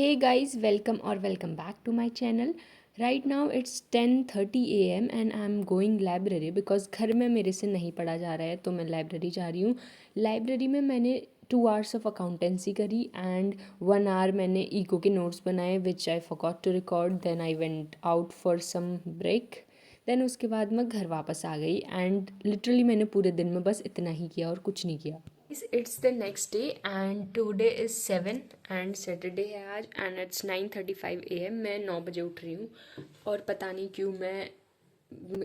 Hey guys, welcome or welcome back to my channel. Right now it's 10:30 a.m. and I'm going library because घर में मेरे से नहीं पढ़ा जा रहा है तो मैं लाइब्रेरी जा रही हूँ. लाइब्रेरी में मैंने 2 hours ऑफ अकाउंटेंसी करी एंड 1 hour मैंने ईको के नोट्स बनाए which I forgot to record. Then I went out for some break. Then उसके बाद मैं घर वापस आ गई एंड लिटरली मैंने पूरे दिन में बस इतना ही किया और कुछ नहीं किया. It's the next day and today is 7 and Saturday है आज and it's 9:35 AM. मैं 9 बजे उठ रही हूँ और पता नहीं क्यों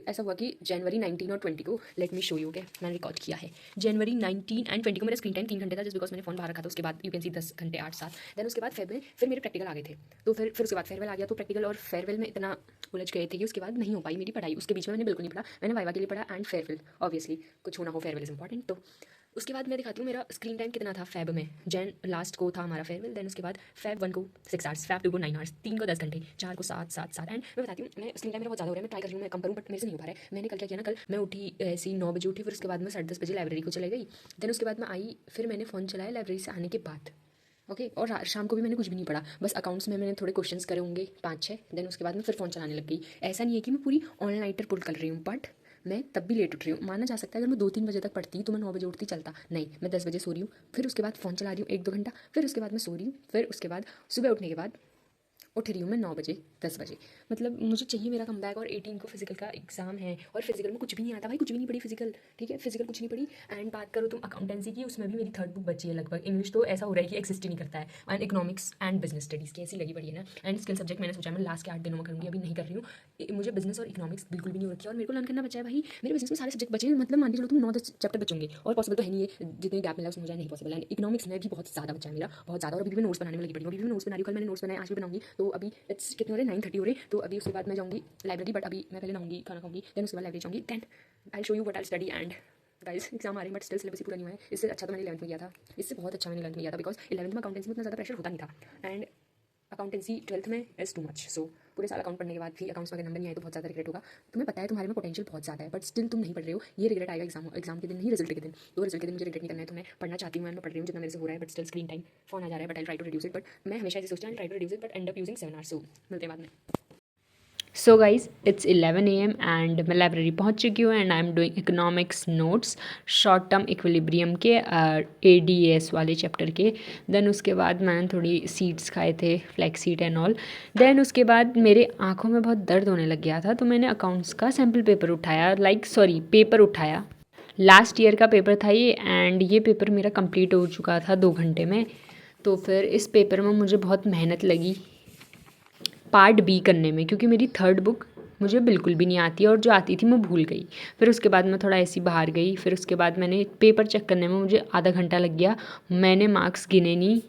ऐसा हुआ कि जनवरी 19 और 20 को लेट मी शो यू के मैंने रिकॉर्ड किया है. जनवरी 19 एंड 20 को मेरा स्क्रीन टाइम 3 घंटे था जस्ट बिकॉज मैंने फोन बाहर रखा था. उसके बाद यू कैन सी 10 घंटे 8-7. देन उसके बाद फेब में फिर मेरे प्रैक्टिकल आ गए थे तो फिर उसके बाद फेयरवेल आ गया. तो प्रैक्टिकल और फेयरवेल में इतना उलझ गए थे कि उसके बाद नहीं हो पाई मेरी पढ़ाई. उसके बीच में मैंने बिल्कुल नहीं पढ़ा. मैंने वाइवा के लिए पढ़ा एंड फेयरवेल ऑब्वियसली कुछ होना हो फेयरवेल इज इंपॉर्टेंट. तो उसके बाद मैं दिखाती हूँ मेरा स्क्रीन टाइम कितना था फेब में. जैन लास्ट को था हमारा फेयरवेल. देन उसके बाद फेब 1 को 6 hours, फेब 2 को 9 hours, 3 को 10 घंटे, 4 को 7 एंड मैं बताती हूँ मैं स्क्रीन टाइम मेरा बहुत ज़्यादा हो रहा है. मैं ट्राई कर रही हूँ मैं कम करूँ बट मेरे से नहीं हो पा रहा है. मैंने कल क्या किया ना, कल मैं उठी ऐसी 9 बजे उठी. फिर उसके बाद मैं 10:30 बजे लाइब्रेरी को चले गई. देन उसके बाद मैं आई फिर मैंने फ़ोन चलाया लाइब्रेरी से आने के बाद. ओके और शाम को भी मैंने कुछ भी नहीं पढ़ा. बस अकाउंट्स में मैंने थोड़े क्वेश्चंस करे होंगे 5-6. देन उसके बाद मैं फिर फ़ोन चलाने लग गई. ऐसा नहीं है कि मैं पूरी ऑनलाइन नाइटर पुल कर रही हूँ बट मैं तब भी लेट उठ रही हूँ. माना जा सकता है अगर मैं 2-3 बजे तक पढ़ती तो मैं 9 बजे उठती चलता. नहीं, मैं 10 बजे सो रही हूँ. फिर उसके बाद फ़ोन चला रही हूँ 1-2 घंटा. फिर उसके बाद मैं सो रही हूँ. फिर उसके बाद सुबह उठने के बाद उठ रही हूँ मैं 9 बजे 10 बजे. मतलब मुझे चाहिए मेरा कम बैक. और 18 को फिजिकल का एग्जाम है और फिजिकल में कुछ भी नहीं आता भाई. कुछ भी नहीं पढ़ी फिजिकल. ठीक है फिजिकल कुछ नहीं पढ़ी. एंड बात करो तुम अकाउंटेंसी की, उसमें भी मेरी 3rd बुक बची है लगभग. इंग्लिश तो ऐसा हो रहा है कि एक्सिस्ट ही नहीं करता है. And economics and business studies की ऐसी लगी पड़ी है ना. एंड स्किल सब्जेक्ट मैंने सोचा मैं लास्ट के 8 दिनों में करूँगी. अभी नहीं कर रही हूँ. मुझे बिजनेस और इकोनॉमिक्स बिल्कुल भी नहीं हो रखी है और मेरे को लर्न करना बचा है भाई. मेरे बिजनेस में सारे सब्जेक्ट बचे हैं. मतलब मान के चलो तुम 9-10 चैप्टर बचोगे और पॉसिबल तो है नहीं है. जितने गैप मिला उसमें मुझे नहीं पॉसिबल है. इकोनॉमिक्स में भी बहुत ज़्यादा बचा है मेरा, बहुत ज़्यादा. और अभी भी मैं नोट्स बनाने में लगी पड़ी हूँ. अभी भी मैं नोट्स बना रही हूँ. कल मैंने नोट्स बनाए, आज भी बनाऊंगी. तो अभी इट्स कितने हो रहे 9:30 हो रहे. तो अभी उसके बाद मैं जाऊँगी लाइब्रेरी. बट अभी मैं पहले नहाऊंगी, खाना खाऊंगी. देन उसके बाद लाइब्रेरी जाऊँगी. Then I show you what I study. And guys exam आ रहे हैं बट स्टिल सिलेबस पूरा नहीं हुआ है. इससे अच्छा तो मैंने 11th में किया था. इससे बहुत अच्छा मैंने 11th में किया था बिकॉज 11th में अकाउंटेंसी में इतना ज़्यादा प्रेशर होता नहीं था. एंड अकाउंटेंसी 12th में इज़ टू मच. सो पूरे साल अकाउंट पढ़ने के बाद भी अकाउंट्स में अगर नंबर नहीं आए तो बहुत ज़्यादा रिग्रेट होगा. तुम्हें पता है तुम्हारे में पोटेंशियल बहुत ज़्यादा है बट स्टिल तुम नहीं पढ़ रहे हो. ये रिग्रेट आएगा एग्जाम के दिन, नहीं रिजल्ट के दिन. तो रिजल्ट के दिन मुझे रिग्रेट नहीं करना है. तो मैं पढ़ना चाहती हूँ. मैं पढ़ रही हूँ जितना मेरे से हो रहा है but still screen time phone आ जा रहा है. But I try to reduce it. But मैं हमेशा ऐसे सोचती हूँ try to reduce it but and up using 7 hours. So मिलते हैं बाद में. So guys it's 11 AM and मैं लाइब्रेरी पहुंच चुकी हूँ and I am doing economics notes short term equilibrium के ADAS वाले चैप्टर के. देन उसके बाद मैंने थोड़ी सीड्स खाए थे, flax seed and all. Then उसके बाद मेरे आँखों में बहुत दर्द होने लग गया था तो मैंने अकाउंट्स का सैम्पल पेपर उठाया. पेपर उठाया. लास्ट ईयर का पेपर था ये एंड ये पेपर मेरा कंप्लीट हो चुका था 2 घंटे में. तो फिर इस पेपर में मुझे बहुत मेहनत लगी पार्ट बी करने में क्योंकि मेरी 3rd बुक मुझे बिल्कुल भी नहीं आती और जो आती थी मैं भूल गई. फिर उसके बाद मैं थोड़ा ऐसी बाहर गई. फिर उसके बाद मैंने पेपर चेक करने में मुझे आधा घंटा लग गया. मैंने मार्क्स गिने नहीं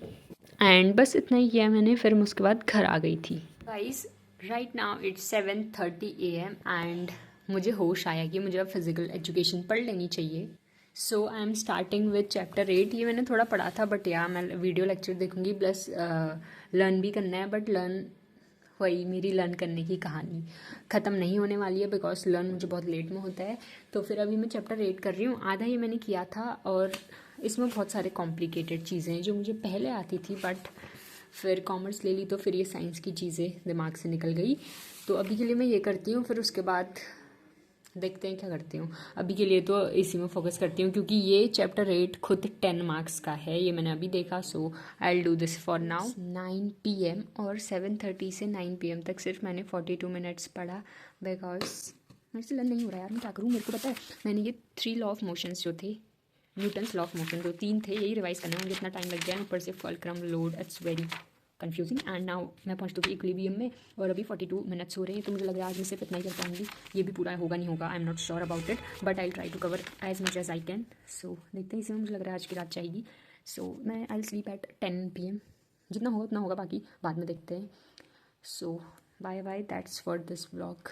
एंड बस इतना ही किया मैंने. फिर मैं उसके बाद घर आ गई थी. Guys right now it's 7:30 AM and मुझे होश आया कि मुझे अब फिज़िकल एजुकेशन पढ़ लेनी चाहिए. So I am starting with chapter 8. ये मैंने थोड़ा पढ़ा था बट या मैं वीडियो लेक्चर देखूंगी प्लस लर्न भी करना है. बट वही मेरी लर्न करने की कहानी ख़त्म नहीं होने वाली है बिकॉज लर्न मुझे बहुत लेट में होता है. तो फिर अभी मैं चैप्टर 8 कर रही हूँ. आधा ये मैंने किया था और इसमें बहुत सारे कॉम्प्लिकेटेड चीज़ें हैं जो मुझे पहले आती थी बट फिर कॉमर्स ले ली तो फिर ये साइंस की चीज़ें दिमाग से निकल गई. तो अभी के लिए मैं ये करती हूँ. फिर उसके बाद देखते हैं क्या करती हूँ. अभी के लिए तो इसी में फोकस करती हूँ क्योंकि ये चैप्टर 8 खुद 10 मार्क्स का है. ये मैंने अभी देखा. So I will do this for now. 9 PM और 7:30 से 9 PM तक सिर्फ मैंने 42 मिनट्स पढ़ा बिकॉज मेरे से लर्न नहीं हो रहा यार. मैं क्या करूँ. मेरे को पता है मैंने ये 3 लॉ ऑफ मोशंस जो थे, न्यूटन्स लॉ ऑफ मोशन जो 3 थे, यही रिवाइज करना है. मुझे इतना टाइम लग गया. ऊपर से fulcrum load, it's very confusing. And now मैं पहुंच चुकी इक्विलिब्रियम में और अभी 42 मिनट्स हो रहे हैं. तो मुझे लग रहा है आज मैं सिर्फ इतना ही कर पाऊंगी. ये भी पूरा होगा नहीं होगा, I am not sure about it but I try to cover as much as I can. So देखते हैं. इसमें मुझे लग रहा है आज की रात जाएगी. सो मैं आई स्लीप एट 10 PM. जितना होगा उतना होगा, बाकी बाद में देखते हैं. So bye bye, that's for this vlog.